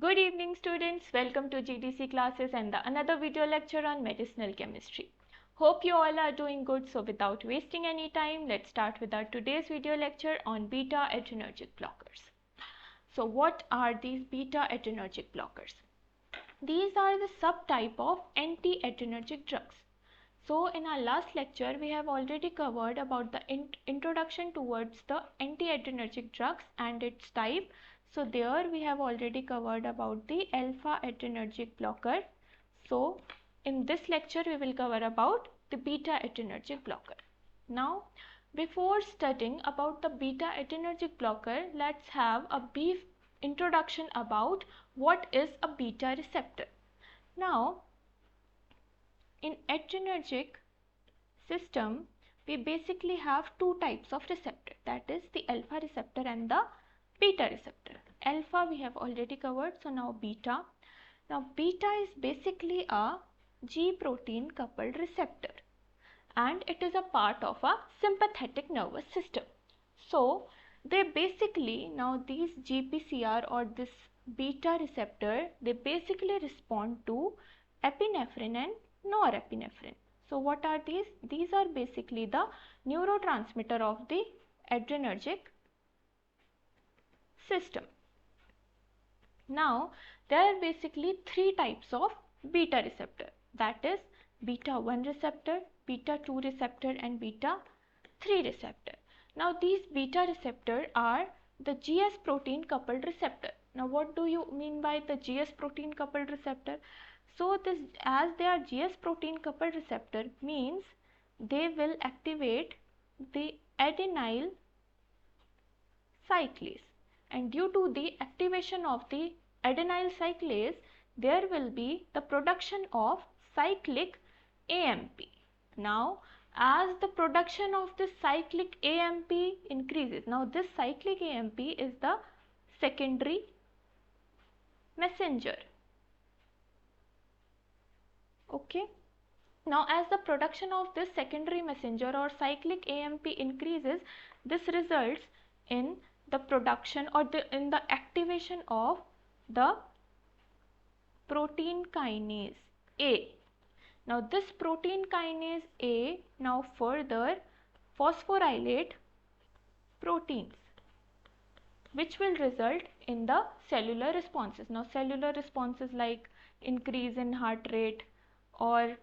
Good evening students, welcome to GDC classes and another video lecture on medicinal chemistry. Hope you all are doing good, so without wasting any time, let's start with our today's video lecture on beta adrenergic blockers. So what are these beta adrenergic blockers? These are the subtype of anti-adrenergic drugs. So in our last lecture, we have already covered about the introduction towards the anti-adrenergic drugs and its type. So there we have already covered about the alpha adrenergic blocker. So in this lecture, we will cover about the beta adrenergic blocker. Now, before studying about the beta adrenergic blocker, let's have a brief introduction about what is a beta receptor. Now, in adrenergic system, we basically have two types of receptor, that is the alpha receptor and the beta receptor. Alpha we have already covered, so now beta. Now beta is basically a G protein coupled receptor and it is a part of a sympathetic nervous system. So they basically, now these GPCR or this beta receptor, they basically respond to epinephrine and norepinephrine. So what are these? These are basically the neurotransmitter of the adrenergic system. Now there are basically three types of beta receptor, that is beta 1 receptor, beta 2 receptor and beta 3 receptor. Now these beta receptor are the GS protein coupled receptor. Now what do you mean by the GS protein coupled receptor? So this, as they are GS protein coupled receptor, means they will activate the adenyl cyclase, and due to the activation of the adenyl cyclase, there will be the production of cyclic AMP. Now as the production of this cyclic AMP increases, now this cyclic AMP is the secondary messenger. Okay. Now as the production of this secondary messenger or cyclic AMP increases, this results in the production or in the activation of the protein kinase A. Now this protein kinase A now further phosphorylate proteins, which will result in the cellular responses. Now cellular responses like increase in heart rate or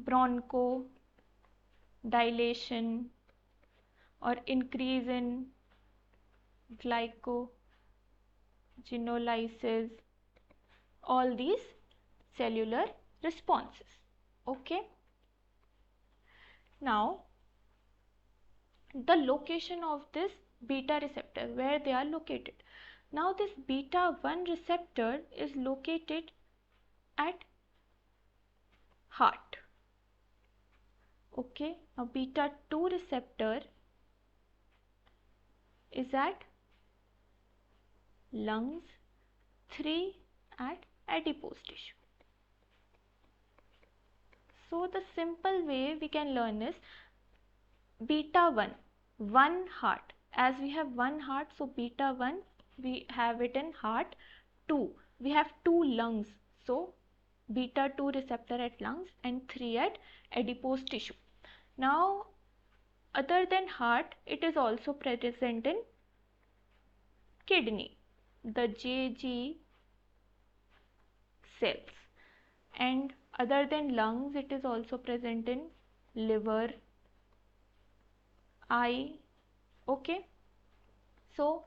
bronchodilation or increase in glycogenolysis, all these cellular responses. Okay. Now the location of this beta receptor, where they are located. Now this beta 1 receptor is located at heart. Okay. Now beta 2 receptor is at lungs, 3 at adipose tissue. So the simple way we can learn is beta 1 heart. As we have one heart, so beta 1 we have it in heart. 2 we have 2 lungs, so beta 2 receptor at lungs and 3 at adipose tissue. Now other than heart, it is also present in kidney, the JG cells, and other than lungs, it is also present in liver, eye. Okay. So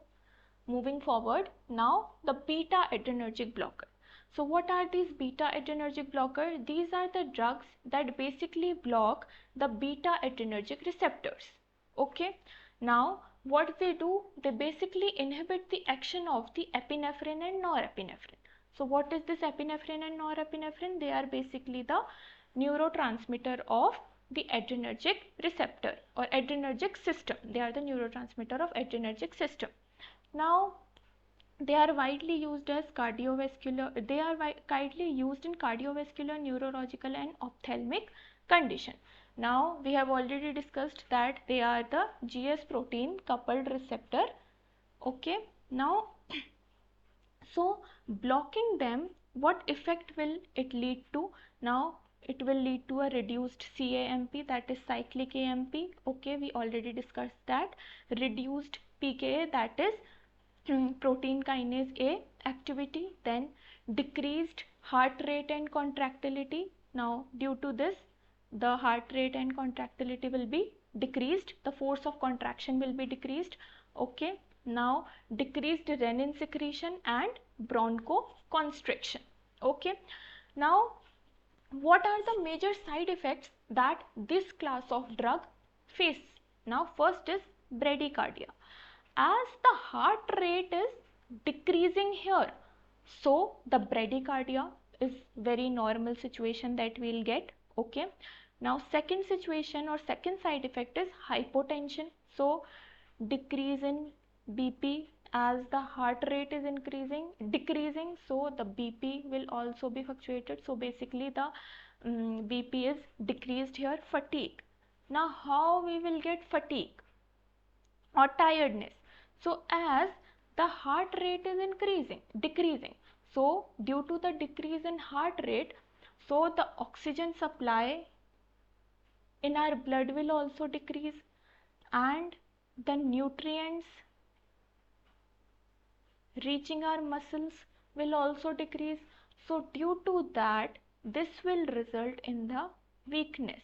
moving forward, now the beta adrenergic blocker. So what are these beta adrenergic blocker? These are the drugs that basically block the beta adrenergic receptors. Okay. Now what they do? They basically inhibit the action of the epinephrine and norepinephrine. So what is this epinephrine and norepinephrine? They are basically the neurotransmitter of the adrenergic receptor or adrenergic system. They are the neurotransmitter of adrenergic system. Now they are widely used as cardiovascular, they are widely used in cardiovascular, neurological and ophthalmic condition. Now we have already discussed that they are the GS protein coupled receptor. Okay. Now So blocking them, what effect will it lead to? Now it will lead to a reduced CAMP, that is cyclic AMP. Okay, we already discussed that. Reduced pKa, that is protein kinase A activity. Then decreased heart rate and contractility. Now due to this, the heart rate and contractility will be decreased, the force of contraction will be decreased. Okay, now decreased renin secretion and bronchoconstriction. Okay, now what are the major side effects that this class of drug face? Now first is bradycardia. As the heart rate is decreasing here, so the bradycardia is very normal situation that we will get. Okay, now second situation or second side effect is hypotension. So decrease in BP, as the heart rate is decreasing, so the BP will also be fluctuated. So basically the BP is decreased here. Fatigue. Now how we will get fatigue or tiredness? So as the heart rate is decreasing, so due to the decrease in heart rate, so the oxygen supply in our blood will also decrease, and the nutrients reaching our muscles will also decrease. So due to that, this will result in the weakness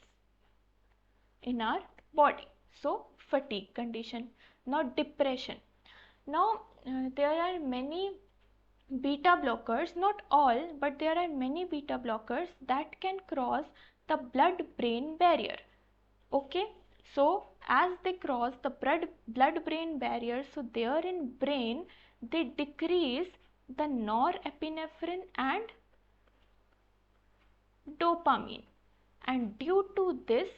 in our body. So fatigue condition. Now depression. Now there are many beta blockers, not all, but there are many beta blockers that can cross the blood-brain barrier. Okay, so as they cross the blood-brain barrier, so there in brain they decrease the norepinephrine and dopamine, and due to this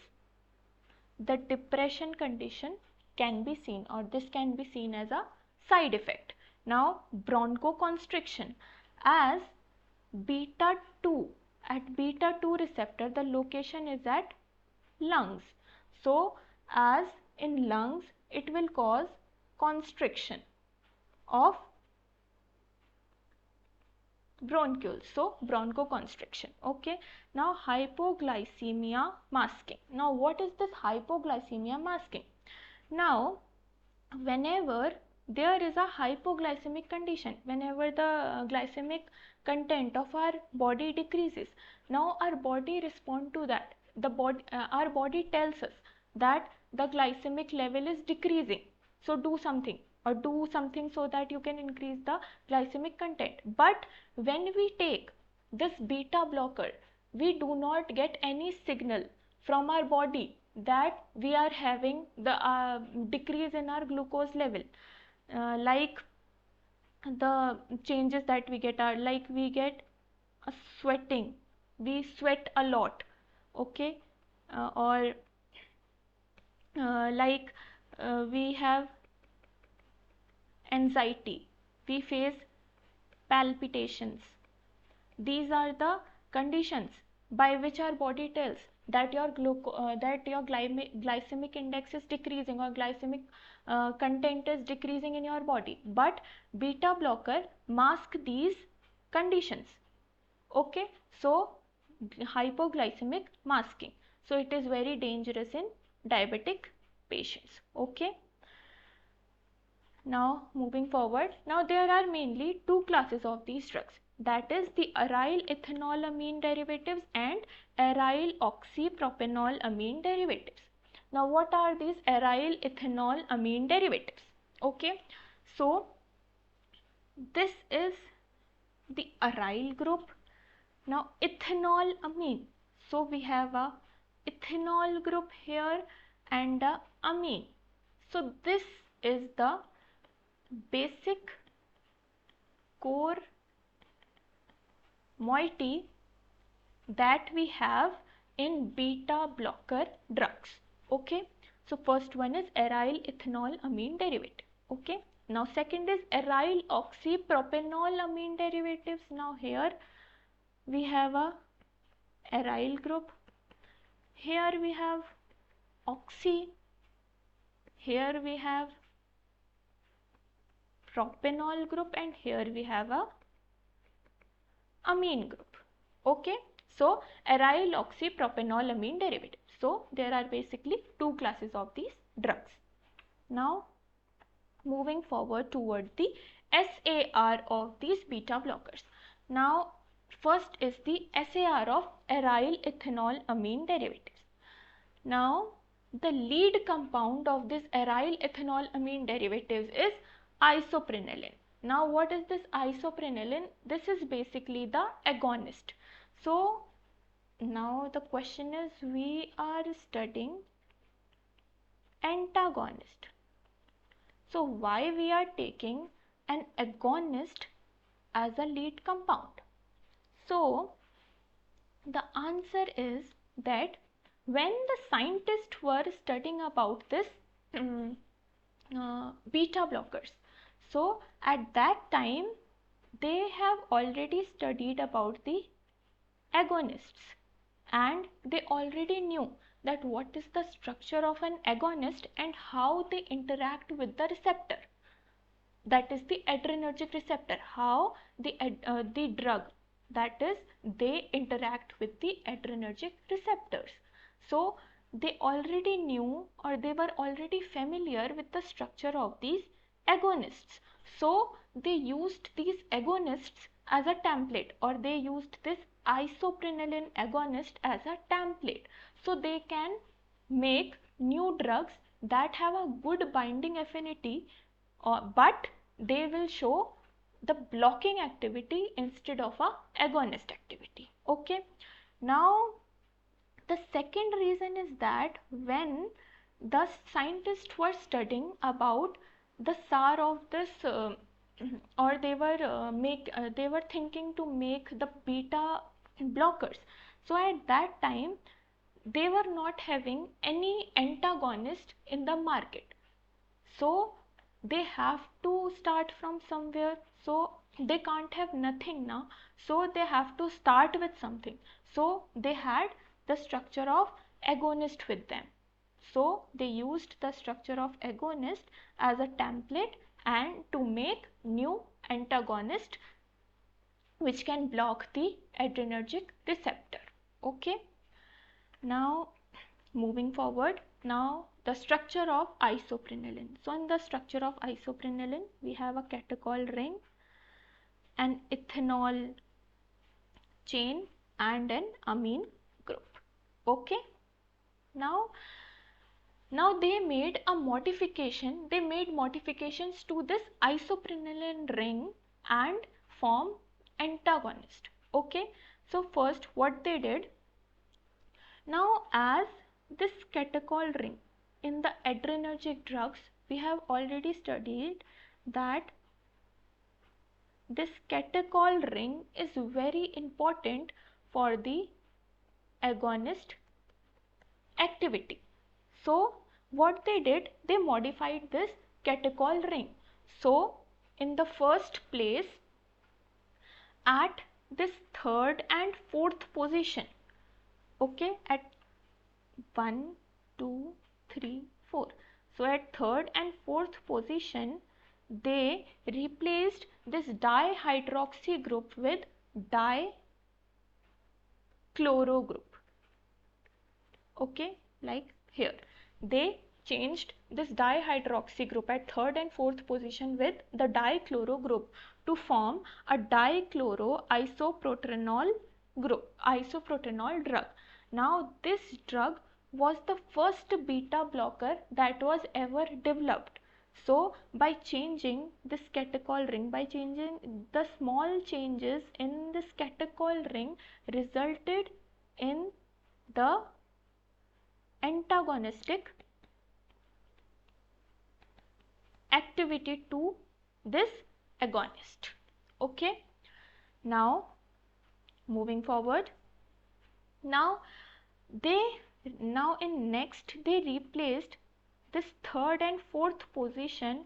the depression condition can be seen, or this can be seen as a side effect. Now bronchoconstriction, as beta 2, at beta 2 receptor the location is at lungs. So as in lungs it will cause constriction of bronchioles, so bronchoconstriction. Okay, now hypoglycemia masking. Now what is this hypoglycemia masking? Now whenever there is a hypoglycemic condition, whenever the glycemic content of our body decreases, now our body responds to that. Our body tells us that the glycemic level is decreasing, so do something, or do something so that you can increase the glycemic content. But when we take this beta blocker, we do not get any signal from our body that we are having the decrease in our glucose level. Like the changes that we get are like we get a sweating, we sweat a lot. Okay, or we have anxiety, we face palpitations. These are the conditions by which our body tells that your glycemic index is decreasing, or glycemic content is decreasing in your body. But beta blocker mask these conditions. Okay, so hypoglycemic masking, so it is very dangerous in diabetic patients. Okay, now moving forward, now there are mainly two classes of these drugs, that is the aryl ethanolamine derivatives and aryl oxypropanol-amine derivatives. Now what are these aryl ethanolamine derivatives? Okay, so this is the aryl group. Now ethanolamine, so we have a ethanol group here and a amine. So this is the basic core moiety that we have in beta blocker drugs. Okay, so first one is aryl ethanolamine derivative. Okay, now second is aryl oxypropanol-amine derivatives. Now here we have a aryl group, here we have oxy, here we have propanol group, and here we have a amine group. Okay, so 𝘎𝑙𝑜xypropanol-amine derivative. So there are basically two classes of these drugs. Now moving forward toward the SAR of these beta blockers. Now first is the SAR of aryl ethanol amine derivatives. Now the lead compound of this aryl ethanol amine derivatives is isoprenaline. Now what is this isoprenaline? This is basically the agonist. So now the question is, we are studying antagonist. So why we are taking an agonist as a lead compound? So the answer is that when the scientists were studying about this beta blockers, so at that time they have already studied about the agonists, and they already knew that what is the structure of an agonist and how they interact with the receptor, that is the adrenergic receptor, how the drug, that is they interact with the adrenergic receptors. So they already knew, or they were already familiar with the structure of these agonists. So they used these agonists as a template, or they used this isoprenaline agonist as a template, so they can make new drugs that have a good binding affinity, but they will show the blocking activity instead of a agonist activity. Okay, now the second reason is that when the scientists were studying about the SAR of this or they were thinking to make the beta blockers, so at that time they were not having any antagonist in the market, so they have to start from somewhere. So they can't have nothing now, so they have to start with something. So they had the structure of agonist with them, so they used the structure of agonist as a template and to make new antagonist which can block the adrenergic receptor. Okay, now moving forward, now the structure of isoprenaline. So in the structure of isoprenaline, we have a catechol ring, an ethanol chain, and an amine group. Okay, now they made a modification. They made modifications to this isoprenaline ring and form antagonist. Okay, so first what they did, now as this catechol ring in the adrenergic drugs, we have already studied that this catechol ring is very important for the agonist activity. So what they did, they modified this catechol ring. So in the first place, at this third and fourth position, okay, at 1, 2, 3, 4. So at third and fourth position, they replaced this dihydroxy group with dichloro group. Okay, like here, they changed this dihydroxy group at third and fourth position with the dichloro group to form a dichloroisoproterenol group, isoproterenol drug. Now this drug was the first beta blocker that was ever developed. So by changing this catechol ring, by changing the small changes in this catechol ring, resulted in the antagonistic activity to this agonist. Okay, now moving forward, now in next they replaced this third and fourth position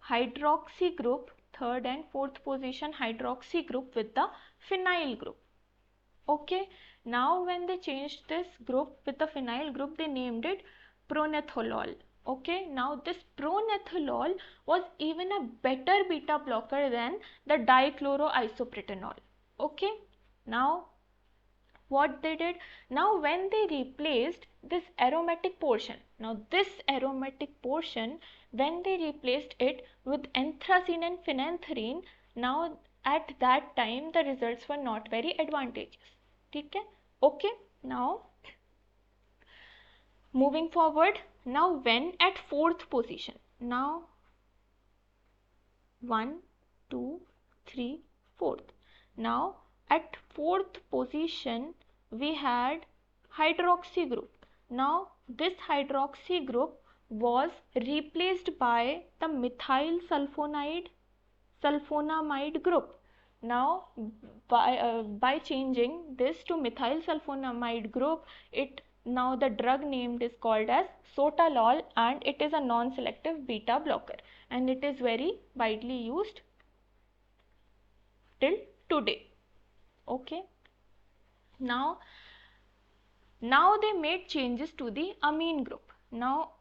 hydroxy group, third and fourth position hydroxy group with the phenyl group. Okay, now when they changed this group with the phenyl group, they named it pronetholol. Okay, now this pronetholol was even a better beta blocker than the dichloroisoproterenol. Okay, Now what they did, now when they replaced this aromatic portion, now this aromatic portion, when they replaced it with anthracene and phenanthrene, now at that time the results were not very advantageous. Okay, now moving forward, now when at fourth position, now 1, 2, 3, 4th. Now at fourth position we had hydroxy group. Now this hydroxy group was replaced by the methyl sulfonamide group. Now by changing this to methyl sulfonamide group, now the drug named is called as sotalol, and it is a non-selective beta blocker, and it is very widely used till today. Okay, now they made changes to the amine group. Now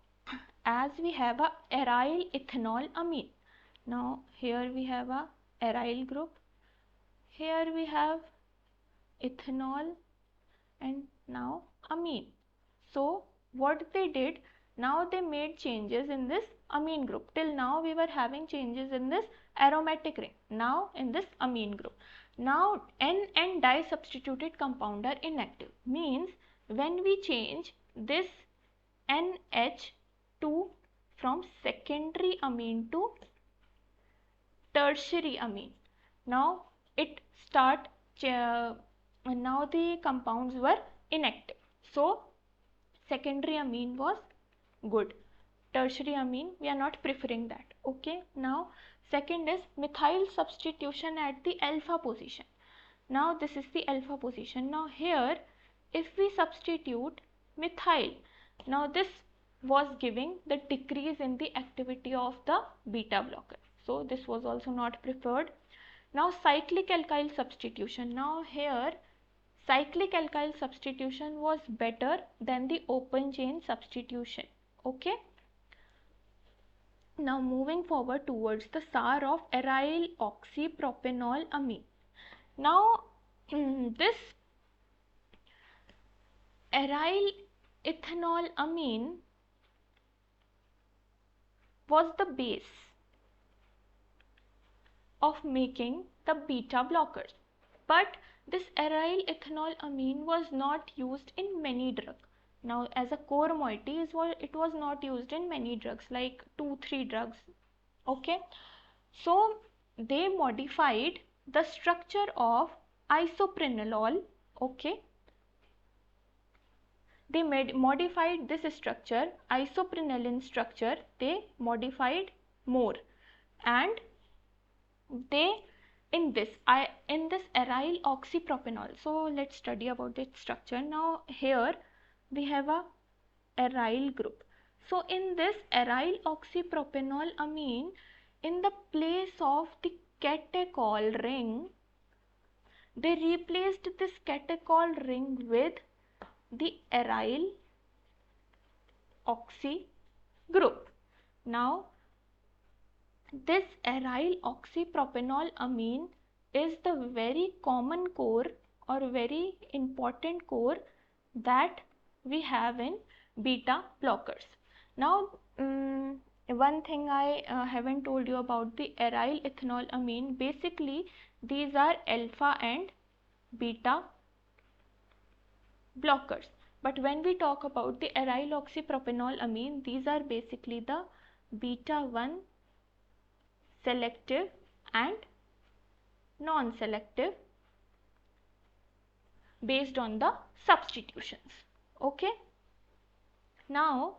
as we have a aryl ethanol amine, now here we have a aryl group, here we have ethanol, and now amine. So what they did, now they made changes in this amine group. Till now we were having changes in this aromatic ring, now in this amine group. Now N and di-substituted compound are inactive, means when we change this NH2 from secondary amine to tertiary amine, now now the compounds were inactive. So secondary amine was good, tertiary amine we are not preferring that. Okay, now second is methyl substitution at the alpha position. Now this is the alpha position. Now here if we substitute methyl, now this was giving the decrease in the activity of the beta blocker, so this was also not preferred. Now cyclic alkyl substitution, now here cyclic alkyl substitution was better than the open chain substitution. Okay, now moving forward towards the SAR of aryl oxypropanol amine. Now this aryl ethanol amine was the base of making the beta blockers, but this aryl ethanol amine was not used in many drugs. Now as a core moiety it was not used in many drugs, like 2-3 drugs. Okay, so they modified the structure of isoprenolol. Okay, they modified this structure, isoprenaline structure, they modified more, and they in this aryl oxypropanol. So let's study about its structure. Now here we have a aryl group. So in this aryl oxypropanol amine, in the place of the catechol ring, they replaced this catechol ring with the aryl oxy group. Now this aryl oxypropanol amine is the very common core or very important core that we have in beta blockers. Now one thing I haven't told you about the aryl ethanol amine. Basically these are alpha and beta blockers, but when we talk about the aryl oxypropanol amine, these are basically the beta 1 selective and non-selective based on the substitutions. Okay, now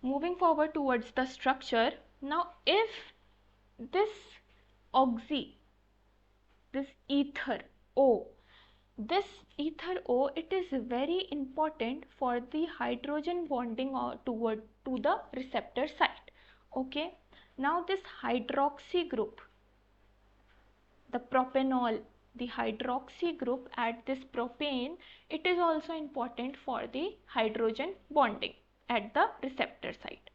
moving forward towards the structure. Now if this this ether O, it is very important for the hydrogen bonding to the receptor site. Okay, now this hydroxy group, the propanol, the hydroxy group at this propane, it is also important for the hydrogen bonding at the receptor site.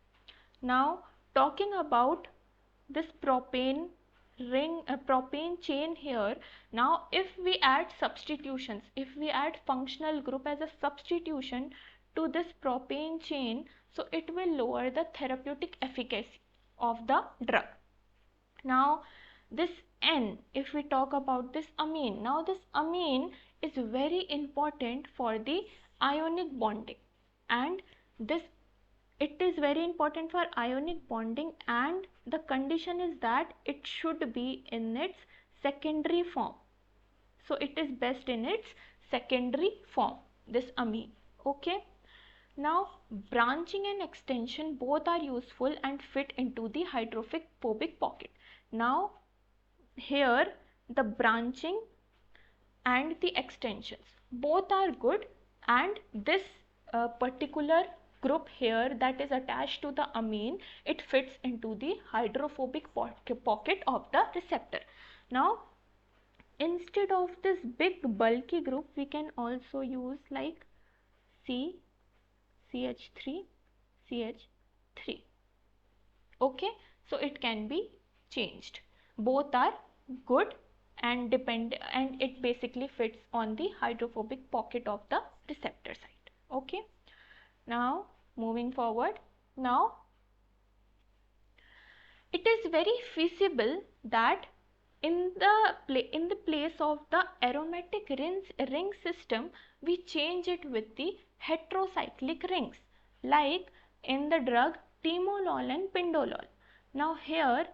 Now talking about this propane propane chain here. Now if we add substitutions, if we add functional group as a substitution to this propane chain, so it will lower the therapeutic efficacy of the drug. Now this N, if we talk about this amine, now this amine is very important for the ionic bonding, and this it is very important for ionic bonding, and the condition is that it should be in its secondary form. So it is best in its secondary form, this amine. Okay. Now branching and extension both are useful and fit into the hydrophobic pocket. Now here the branching and the extensions both are good, and this particular group here that is attached to the amine, it fits into the hydrophobic pocket of the receptor. Now instead of this big bulky group, we can also use like CH3, CH3. Okay, so it can be changed. Both are good and it basically fits on the hydrophobic pocket of the receptor site. Okay, now moving forward, now it is very feasible that in the place of the aromatic ring system, we change it with the heterocyclic rings, like in the drug timolol and pindolol. Now here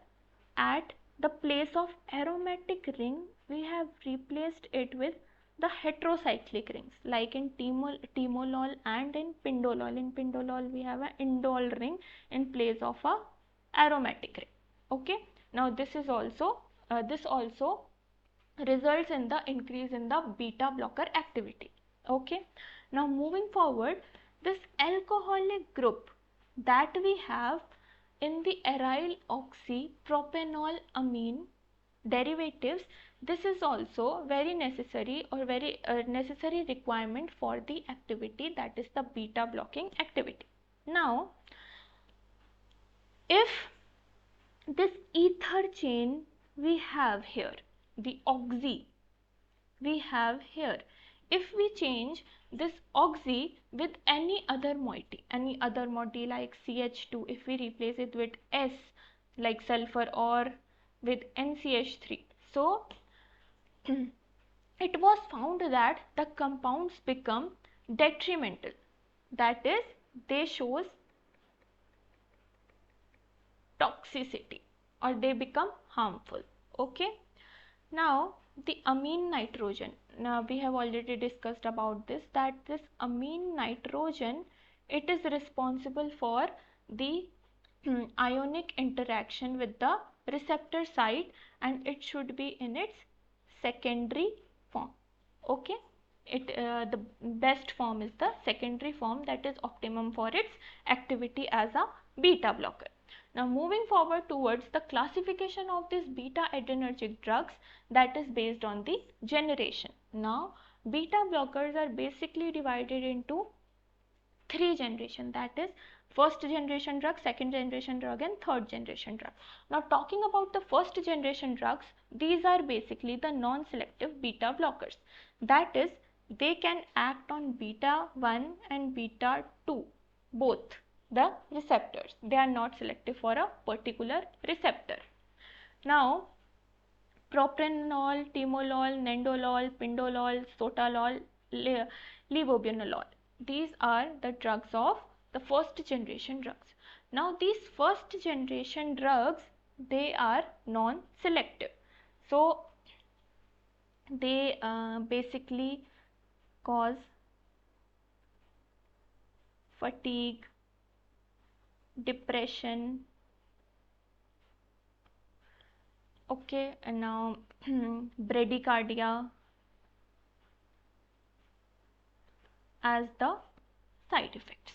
at the place of aromatic ring, we have replaced it with the heterocyclic rings, like in timolol and in pindolol. In pindolol we have an indole ring in place of a aromatic ring. Okay, now this also results in the increase in the beta blocker activity. Okay, now moving forward, this alcoholic group that we have in the aryl oxy propanol amine derivatives, this is also very necessary or very necessary requirement for the activity, that is the beta blocking activity. Now if this ether chain we have here, the oxy we have here, if we change this oxy with any other moiety like CH2, if we replace it with S like sulfur or with NCH3, so it was found that the compounds become detrimental, that is they shows toxicity or they become harmful. Okay, now the amine nitrogen, now we have already discussed about this, that this amine nitrogen, it is responsible for the ionic interaction with the receptor site, and it should be in its secondary form. Okay, the best form is the secondary form, that is optimum for its activity as a beta blocker. Now moving forward towards the classification of these beta adrenergic drugs, that is based on the generation. Now beta blockers are basically divided into 3 generations, that is first generation drug, second generation drug and third generation drug. Now talking about the first generation drugs, these are basically the non-selective beta blockers, that is they can act on beta 1 and beta 2 both the receptors, they are not selective for a particular receptor. Now propranolol, timolol, nandrolol, pindolol, sotalol, levobunolol, these are the drugs of the first generation drugs. Now these first generation drugs, they are non-selective, so they basically cause fatigue, depression. Okay, and now bradycardia as the side effects.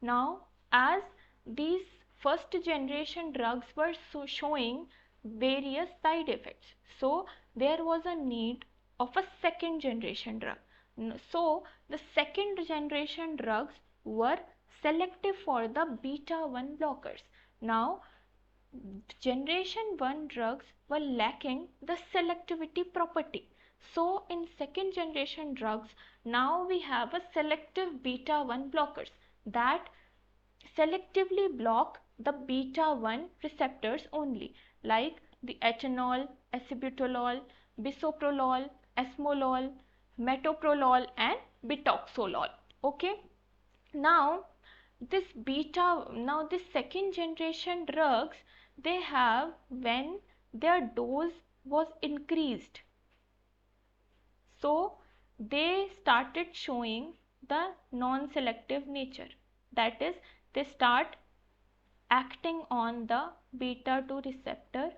Now as these first generation drugs were showing various side effects, so there was a need of a second generation drug. So the second generation drugs were selective for the beta 1 blockers. Now generation 1 drugs were lacking the selectivity property. So in second generation drugs, now we have a selective beta 1 blockers that selectively block the beta 1 receptors only, like the ethanol, acebutolol, bisoprolol, esmolol, metoprolol and bitoxolol. Okay. Now this second generation drugs, they have, when their dose was increased, so they started showing the non-selective nature. That is, they start acting on the beta 2 receptor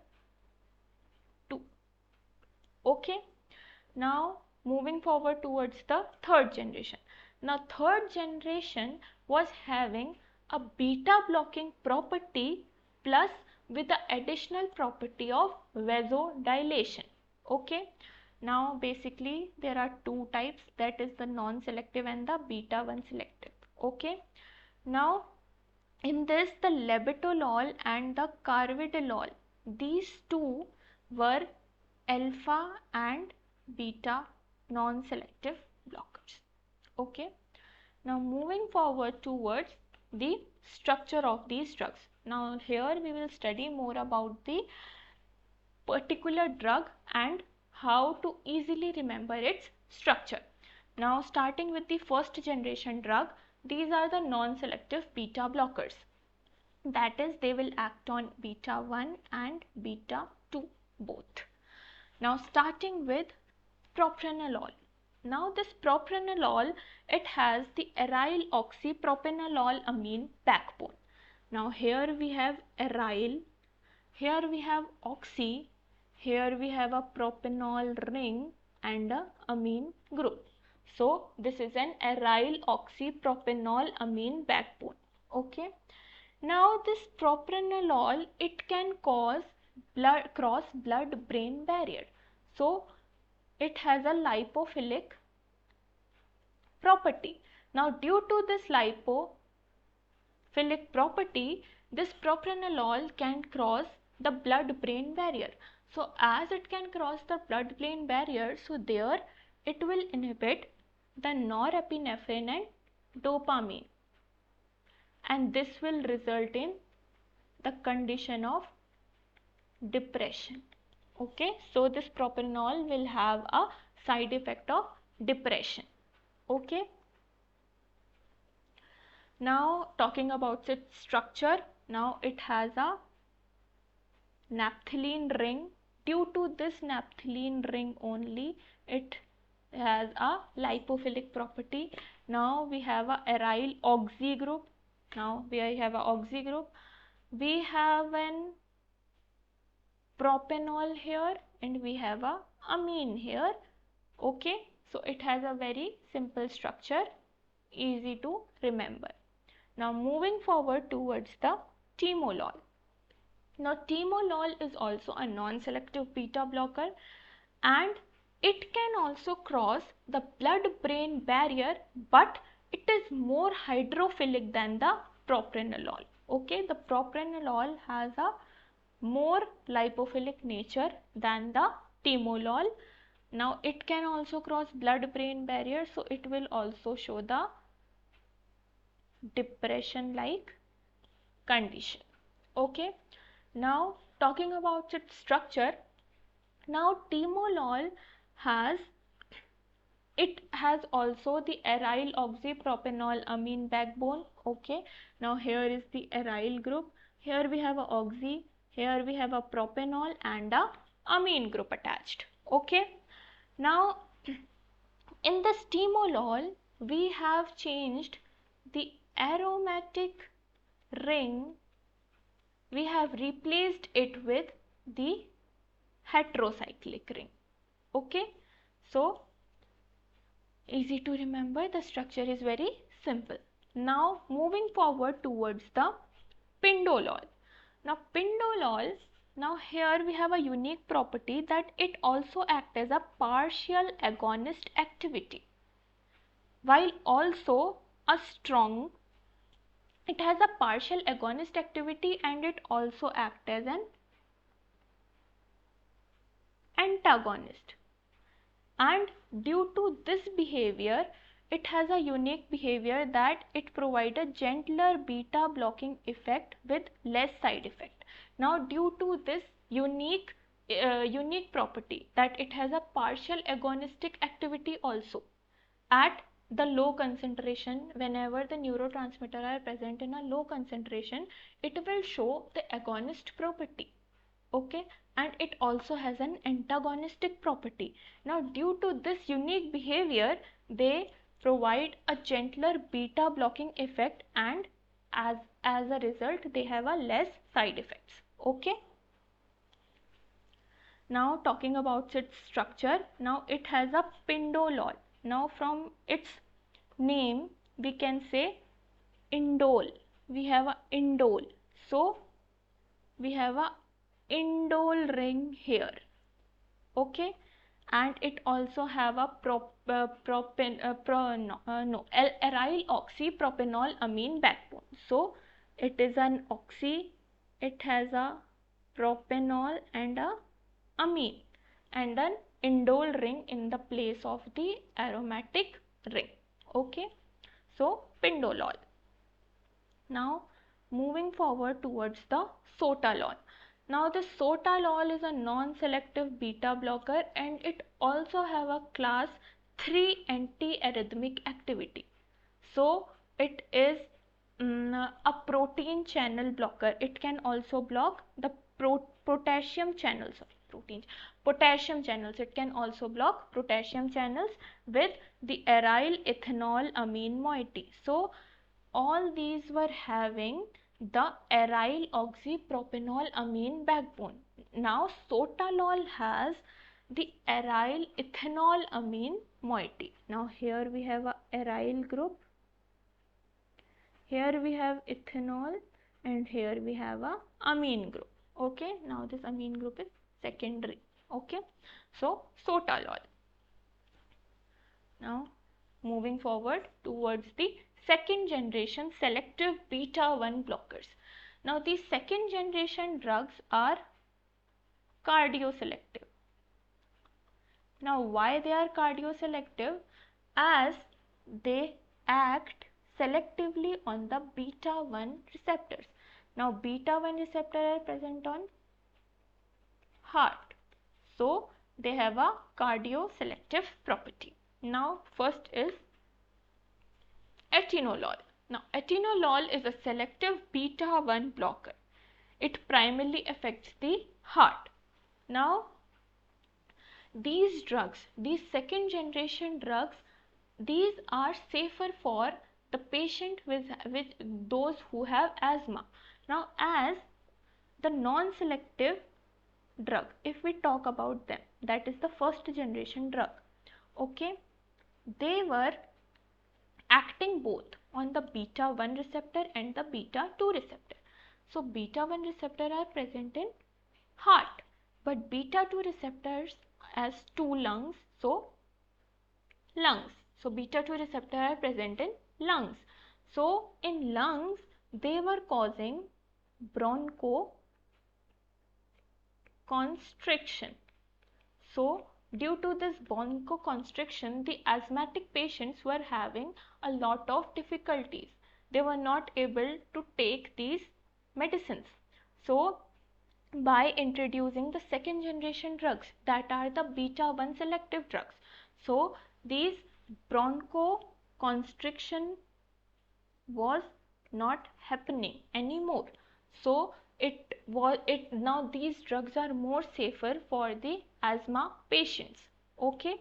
2. Okay. Now moving forward towards the third generation. Now third generation was having a beta blocking property plus with the additional property of vasodilation. Okay. Now basically there are two types, that is the non-selective and the beta 1 selective. Okay. Now in this, the labetalol and the carvedilol, these two were alpha and beta non-selective blockers. Okay. Now moving forward towards the structure of these drugs. Now here we will study more about the particular drug and how to easily remember its structure. Now starting with the first generation drug, these are the non-selective beta blockers. That is, they will act on beta 1 and beta 2 both. Now starting with propranolol. Now this propranolol, it has the aryl oxypropranolol amine backbone. Now here we have aryl, here we have oxy, here we have a propanol ring and a amine group. So this is an aryl oxypropanol amine backbone. Okay. Now this propranolol, it can cause cross blood-brain barrier. So it has a lipophilic property. Now due to this lipophilic property, this propranolol can cross the blood-brain barrier. So as it can cross the blood-brain barrier, so there it will inhibit the norepinephrine and dopamine, and this will result in the condition of depression. Okay, so this propranolol will have a side effect of depression. Okay. Now talking about its structure, now it has a naphthalene ring. Due to this naphthalene ring only, it has a lipophilic property. Now we have a aryl oxy group. Now we have a oxy group. We have an propanol here and we have a amine here. Okay, so it has a very simple structure, easy to remember. Now moving forward towards the timolol. Now timolol is also a non-selective beta blocker and it can also cross the blood-brain barrier, but it is more hydrophilic than the propranolol. Okay, the propranolol has a more lipophilic nature than the timolol. Now it can also cross blood-brain barrier, so it will also show the depression-like condition. Okay. Now talking about its structure, now timolol has also the aryl oxypropanol amine backbone. Okay. Now here is the aryl group. Here we have a oxy. Here we have a propanol and a amine group attached. Okay. Now in this timolol, we have changed the aromatic ring. We have replaced it with the heterocyclic ring. Okay. So easy to remember, the structure is very simple. Now moving forward towards the pindolol. Now pindolol, now here we have a unique property that it also acts as a partial agonist activity, while also a strong it has a partial agonist activity and it also acts as an antagonist. And due to this behavior, it has a unique behavior that it provides a gentler beta blocking effect with less side effect. Now due to this unique property that it has a partial agonistic activity also at the low concentration, whenever the neurotransmitter are present in a low concentration, it will show the agonist property. Okay, and it also has an antagonistic property. Now due to this unique behavior, they provide a gentler beta blocking effect, and as a result they have a less side effects. Okay, now talking about its structure, now it has a pindolol. Now from its name we can say indole, we have a indole, so we have a indole ring here. Okay, and it also have a 𝘿𝙬𝙎𝑃𝑟OXY backbone. So it is an oxy, it has a propanol and a amine and an indole ring in the place of the aromatic ring. Okay, so pindolol. Now moving forward towards the sotalol. Now the sotalol is a non-selective beta blocker and it also have a class 3 antiarrhythmic activity. So it is a protein channel blocker. It can also block the potassium channels. Potassium channels. It can also block potassium channels with the aryl ethanol amine moiety. So all these were having the aryl oxypropanol amine backbone. Now sotalol has the aryl ethanol amine moiety. Now here we have a aryl group, here we have ethanol, and here we have a amine group. Okay, now this amine group is secondary. Okay, so sotalol. Now moving forward towards the second generation selective beta 1 blockers. Now these second generation drugs are cardioselective. Now why they are cardioselective? As they act selectively on the beta 1 receptors. Now beta 1 receptor are present on heart, so they have a cardioselective property. Now first is atenolol. Now atenolol is a selective beta 1 blocker. It primarily affects the heart. Now these drugs, these second generation drugs, these are safer for the patient with those who have asthma. Now as the non-selective drug, if we talk about them, that is the first generation drug. Okay, they were acting both on the beta 1 receptor and the beta 2 receptor. So beta 1 receptor are present in heart, but beta 2 receptors as 2 lungs, so lungs. So beta 2 receptor are present in lungs. So in lungs they were causing bronchoconstriction. So due to this bronchoconstriction, the asthmatic patients were having a lot of difficulties. They were not able to take these medicines. So by introducing the second generation drugs, that are the beta 1 selective drugs, so these bronchoconstriction was not happening anymore. So now these drugs are more safer for the asthma patients, okay,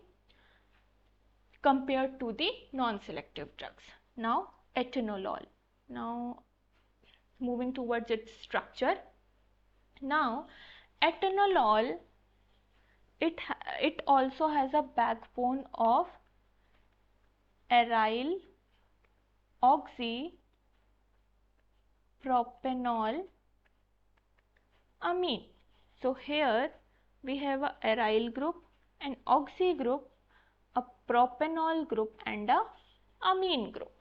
compared to the non-selective drugs. Now atenolol. Now moving towards its structure. Now atenolol, it also has a backbone of aryl oxypropanol amine. So here we have a aryl group, an oxy group, a propanol group and a amine group.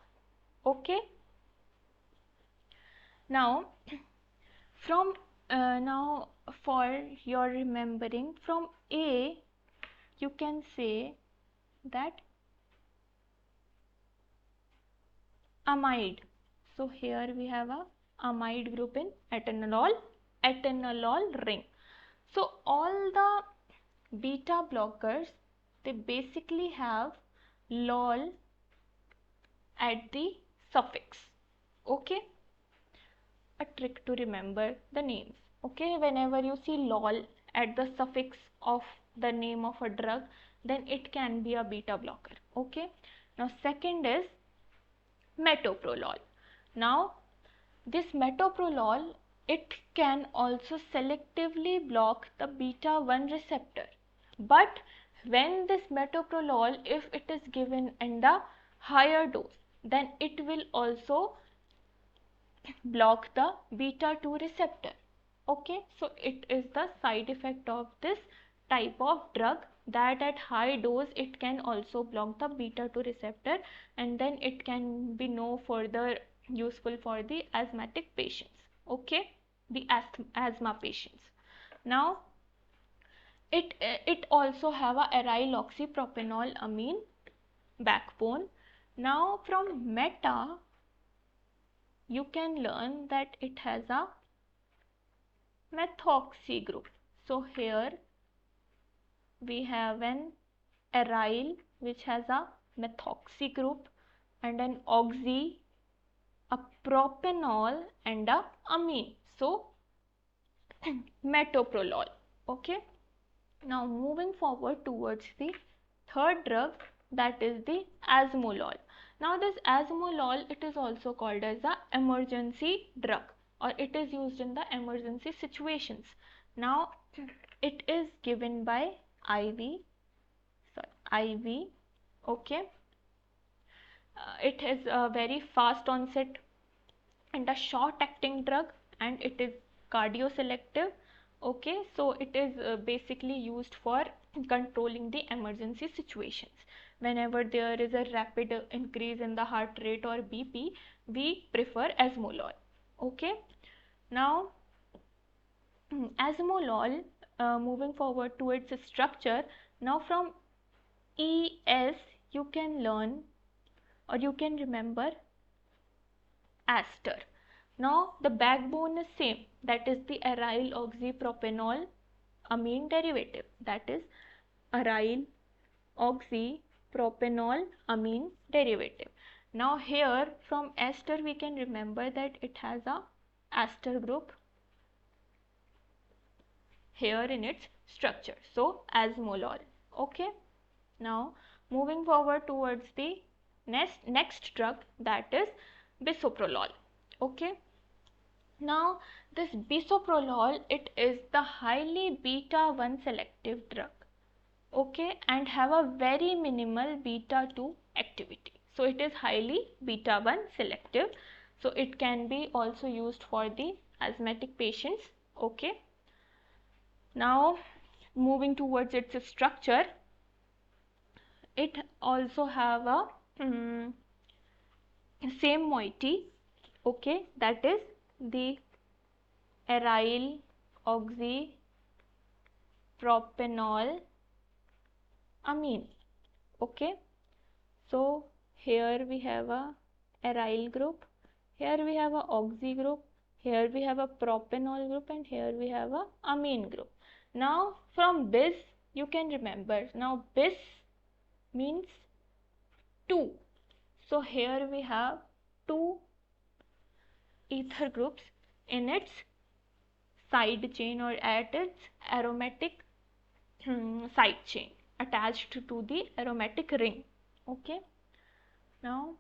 Okay, Now from now for your remembering, from A you can say that amide. So here we have a amide group in atenolol ring. So all the beta blockers, they basically have lol at the suffix. Okay, a trick to remember the names. Okay, whenever you see lol at the suffix of the name of a drug, then it can be a beta blocker. Okay, now second is metoprolol. Now this metoprolol, it can also selectively block the beta 1 receptor, but when this metoprolol, if it is given in the higher dose, then it will also block the beta 2 receptor. Okay, so it is the side effect of this type of drug, that at high dose it can also block the beta 2 receptor, and then it can be no further useful for the asthmatic patients. Okay, the asthma patients. Now it also have a 𝘿𝙎𝑃𝑟OXY amine backbone. Now from meta you can learn that it has a methoxy group. So here we have an aryl which has a methoxy group, and an oxy, a propanol, and a amine. So metoprolol. Okay, now moving forward towards the third drug, that is the azmolol. Now this azmolol, it is also called as a emergency drug, or it is used in the emergency situations. Now it is given by IV. Okay, it has a very fast onset and a short acting drug, and it is cardioselective. Okay, so it is basically used for controlling the emergency situations. Whenever there is a rapid increase in the heart rate or BP, we prefer azmolol. Okay, now azmolol, moving forward towards its structure. Now from ES you can learn, or you can remember, aster. Now the backbone is same, that is the aryl oxy propanol amine derivative, that is aryl oxy propanol amine derivative. Now here from ester we can remember that it has a aster group here in its structure, so azmolol. Okay, now moving forward towards the next drug, that is bisoprolol. Okay, now this bisoprolol, it is the highly beta 1 selective drug. Okay, and have a very minimal beta 2 activity. So it is highly beta 1 selective, so it can be also used for the asthmatic patients. Okay, now moving towards its structure, it also have a same moiety. Okay, that is the aryl oxy propanol amine. Okay, so here we have a aryl group, here we have a oxy group, here we have a propanol group, and here we have a amine group. Now from bis you can remember, now bis means 2. So here we have 2 ether groups in its side chain, or at its aromatic side chain attached to the aromatic ring. Okay, now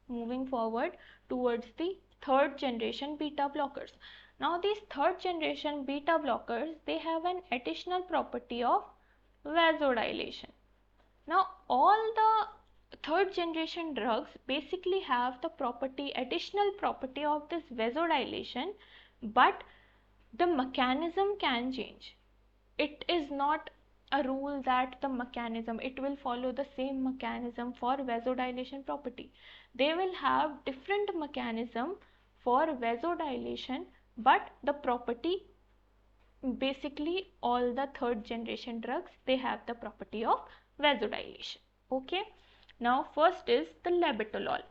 moving forward towards the third generation beta blockers. Now these third generation beta blockers, they have an additional property of vasodilation. Now all the third generation drugs basically have the additional property of this vasodilation, but the mechanism can change. It is not a rule that the mechanism, it will follow the same mechanism for vasodilation property. They will have different mechanism for vasodilation, but the property, basically all the third generation drugs, they have the property of vasodilation. Okay, now first is the labetalol.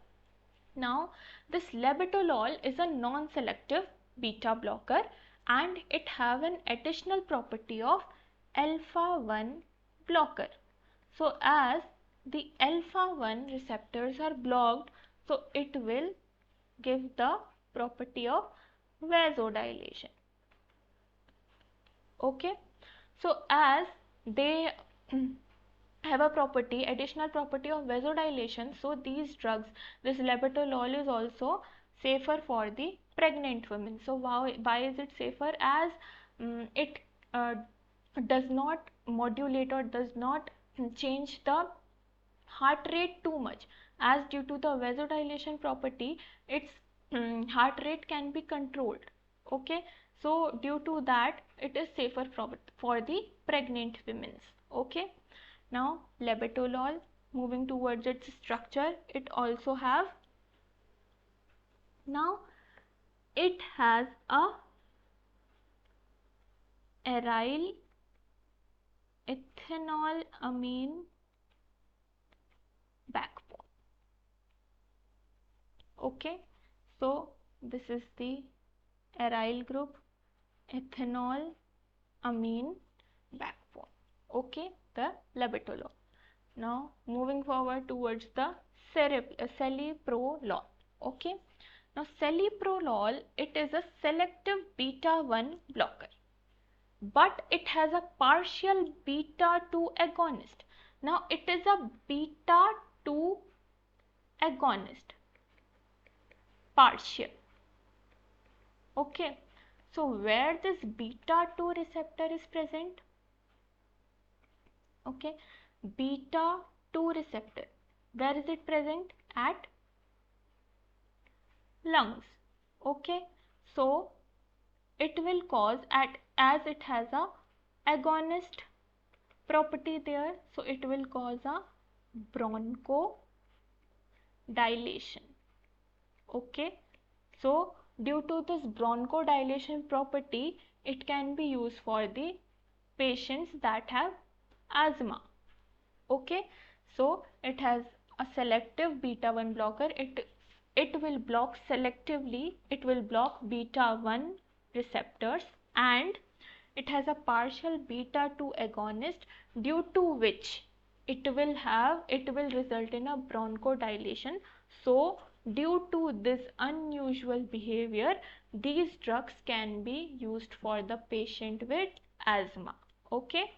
Now this labetalol is a non-selective beta blocker and it have an additional property of alpha-1 blocker. So as the alpha-1 receptors are blocked, so it will give the property of vasodilation. Okay, so as they have a property, additional property of vasodilation, so these drugs, this labetalol is also safer for the pregnant women. So why is it safer? As it does not modulate or does not change the heart rate too much, as due to the vasodilation property its heart rate can be controlled. Okay, so due to that it is safer for the pregnant women. Okay, now labetalol, moving towards its structure, it also have, now it has a aryl ethanolamine backbone. Okay, so this is the aryl group, ethanolamine backbone. Okay, the labetalol. Now moving forward towards the celiprolol. Okay, now celiprolol, it is a selective beta-1 blocker, but it has a partial beta-2 agonist. Now it is a beta-2 agonist, partial. Okay, so where this beta-2 receptor is present? Okay, beta-2 receptor, where is it present? At lungs. Okay, so it will cause, as it has a agonist property there, so it will cause a bronchodilation. Okay, so due to this bronchodilation property, it can be used for the patients that have asthma. Okay, so it has a selective beta-1 blocker. It will block selectively, it will block beta-1 receptors, and it has a partial beta-2 agonist, due to which it will result in a bronchodilation. So due to this unusual behavior, these drugs can be used for the patient with asthma. Okay,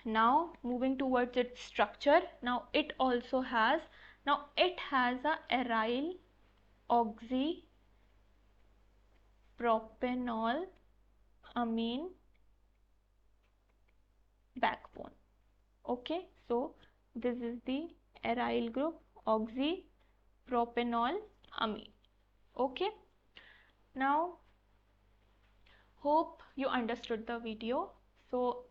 now moving towards its structure, now it also has, now it has a aryl oxypropanol-amine backbone. Okay, so this is the aryl group, oxypropanol-amine. Okay, now hope you understood the video. So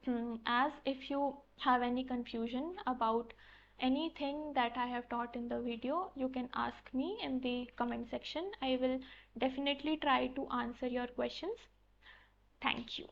as if you have any confusion about anything that I have taught in the video, you can ask me in the comment section. I will definitely try to answer your questions. Thank you.